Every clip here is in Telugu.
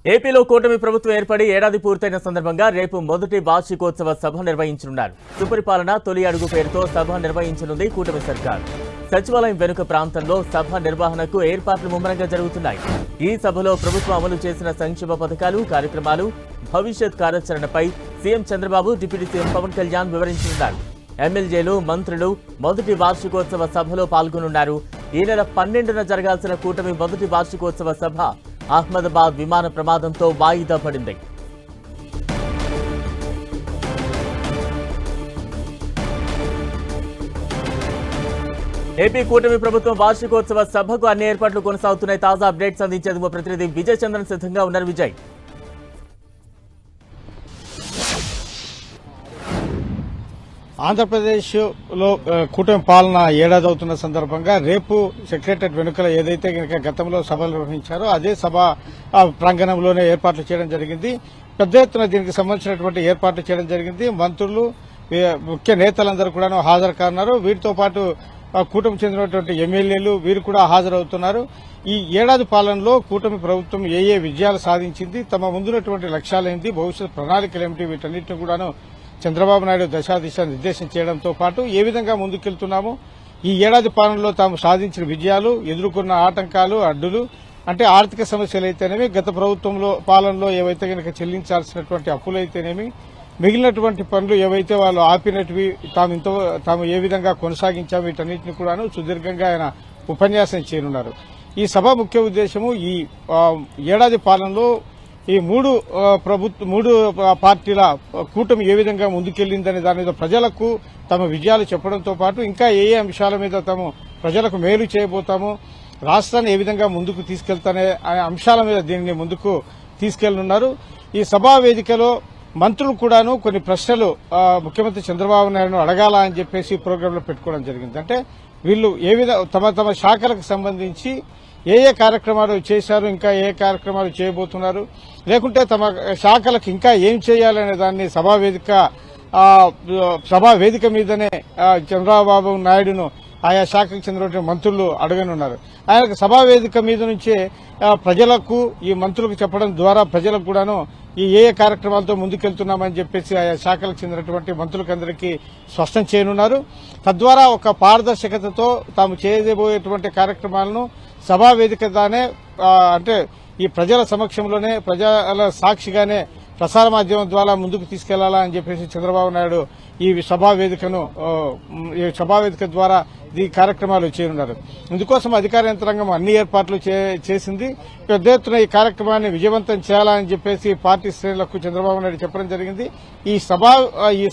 ఏపీలో కూటమి ప్రభుత్వం ఏర్పడి ఏడాది పూర్తయిన సందర్భంగా రేపు మొదటి వార్షికోత్సవ సభ నిర్వహించనున్నారు. సుపరిపాలన తొలి అడుగు పేరుతో సభ నిర్వహించనుంది కూటమి సర్కార్. సచివాలయం వెనుక ప్రాంతంలో సభ నిర్వహణకు ఏర్పాట్లు ముమ్మరంగా జరుగుతున్నాయి. ఈ సభలో ప్రభుత్వం అమలు చేసిన సంక్షేమ పథకాలు, కార్యక్రమాలు, భవిష్యత్ కార్యాచరణపై CM Chandrababu, deputy CM Pawan Kalyan వివరించనున్నారు. ఎమ్మెల్యేలు, మంత్రులు మొదటి వార్షికోత్సవ సభలో పాల్గొనున్నారు. ఈ నెల 12న జరగాల్సిన కూటమి మొదటి వార్షికోత్సవ సభ అహ్మదాబాద్ విమాన ప్రమాదంతో వాయిదా పడింది. ఏపీ కూటమి ప్రభుత్వం వార్షికోత్సవ సభకు అన్ని ఏర్పాట్లు కొనసాగుతున్నాయి. తాజా అప్డేట్స్ అందించేందుకు మా ప్రతినిధి విజయ్ చంద్రన్ సిద్ధంగా ఉన్నారు. విజయ్, ఆంధ్రప్రదేశ్లో కూటమి పాలన ఏడాది అవుతున్న సందర్భంగా రేపు సెక్రటరియట్ వెనుకల ఏదైతే కనుక గతంలో సభలు నిర్వహించారో అదే సభ ప్రాంగణంలోనే ఏర్పాట్లు చేయడం జరిగింది. పెద్ద ఎత్తున దీనికి సంబంధించినటువంటి ఏర్పాట్లు చేయడం జరిగింది. మంత్రులు, ముఖ్య నేతలందరూ కూడా హాజరు కానున్నారు. వీరితో పాటు కూటమి చెందినటువంటి ఎమ్మెల్యేలు వీరు కూడా హాజరవుతున్నారు. ఈ ఏడాది పాలనలో కూటమి ప్రభుత్వం ఏ విజయాలు సాధించింది, తమ ముందున్నటువంటి లక్ష్యాలేంటి, భవిష్యత్ ప్రణాళికలు ఏమిటి, వీటన్నిటిని కూడాను చంద్రబాబు నాయుడు దశాదిశ నిర్దేశం చేయడంతో పాటు ఏ విధంగా ముందుకెళ్తున్నాము, ఈ ఏడాది పాలనలో తాము సాధించిన విజయాలు, ఎదుర్కొన్న ఆటంకాలు, అడ్డులు, అంటే ఆర్థిక సమస్యలు అయితేనేమి, గత ప్రభుత్వంలో పాలనలో ఏవైతే కనుక చెల్లించాల్సినటువంటి అప్పులైతేనేమి, మిగిలినటువంటి పనులు ఏవైతే వాళ్ళు ఆపినటివి తాము ఏ విధంగా కొనసాగించాము, వీటన్నిటిని కూడాను సుదీర్ఘంగా ఆయన ఉపన్యాసం చేయనున్నారు. ఈ సభ ముఖ్య ఉద్దేశము ఈ ఏడాది పాలనలో ఈ మూడు పార్టీల కూటమి ఏ విధంగా ముందుకెళ్లిందనే దాని మీద ప్రజలకు తమ విజయాలు చెప్పడంతో పాటు ఇంకా ఏ అంశాల మీద తాము ప్రజలకు మేలు చేయబోతాము, రాష్ట్రాన్ని ఏ విధంగా ముందుకు తీసుకెళ్తానే అంశాల మీద దీనిని ముందుకు తీసుకెళ్లనున్నారు. ఈ సభా వేదికలో మంత్రులు కూడాను కొన్ని ప్రశ్నలు ముఖ్యమంత్రి చంద్రబాబు నాయుడును అడగాల అని చెప్పేసి ప్రోగ్రామ్ లో పెట్టుకోవడం జరిగింది. అంటే వీళ్ళు ఏ విధంగా తమ శాఖలకు సంబంధించి ఏ కార్యక్రమాలు చేశారు, ఇంకా ఏ కార్యక్రమాలు చేయబోతున్నారు, లేకుంటే తమ శాఖలకు ఇంకా ఏం చేయాలనే దాన్ని సభా వేదిక మీదనే చంద్రబాబు నాయుడును ఆయా శాఖకు చెందినటువంటి మంత్రులు అడగనున్నారు. ఆయనకు సభా వేదిక మీద నుంచే ప్రజలకు, ఈ మంత్రులకు చెప్పడం ద్వారా ప్రజలకు కూడాను ఏ కార్యక్రమాలతో ముందుకెళ్తున్నామని చెప్పేసి ఆయా శాఖలకు చెందినటువంటి మంత్రులకందరికీ స్పష్టం చేయనున్నారు. తద్వారా ఒక పారదర్శకతతో తాము చేయబోయేటువంటి కార్యక్రమాలను సభా వేదిక దానే, అంటే ఈ ప్రజల సమక్షంలోనే, ప్రజల సాక్షిగానే ప్రసార మాధ్యమం ద్వారా ముందుకు తీసుకెళ్లాలా అని చెప్పేసి చంద్రబాబు నాయుడు ఈ సభా వేదిక ద్వారా ఈ కార్యక్రమాలు చేయనున్నారు. ఇందుకోసం అధికార యంత్రాంగం అన్ని ఏర్పాట్లు చేసింది. పెద్ద ఎత్తున ఈ కార్యక్రమాన్ని విజయవంతం చేయాలని చెప్పేసి పార్టీ శ్రేణులకు చంద్రబాబు నాయుడు చెప్పడం జరిగింది. ఈ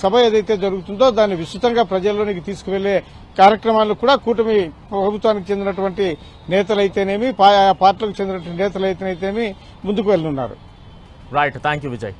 సభ ఏదైతే జరుగుతుందో దాన్ని విస్తృతంగా ప్రజల్లోనికి తీసుకువెళ్లే కార్యక్రమాలు కూడా కూటమి ప్రభుత్వానికి చెందినటువంటి నేతలైతేనేమి, పార్టీలకు చెందినటువంటి నేతలైతేనేమి ముందుకు వెళ్తున్నారు. Right, thank you Vijay.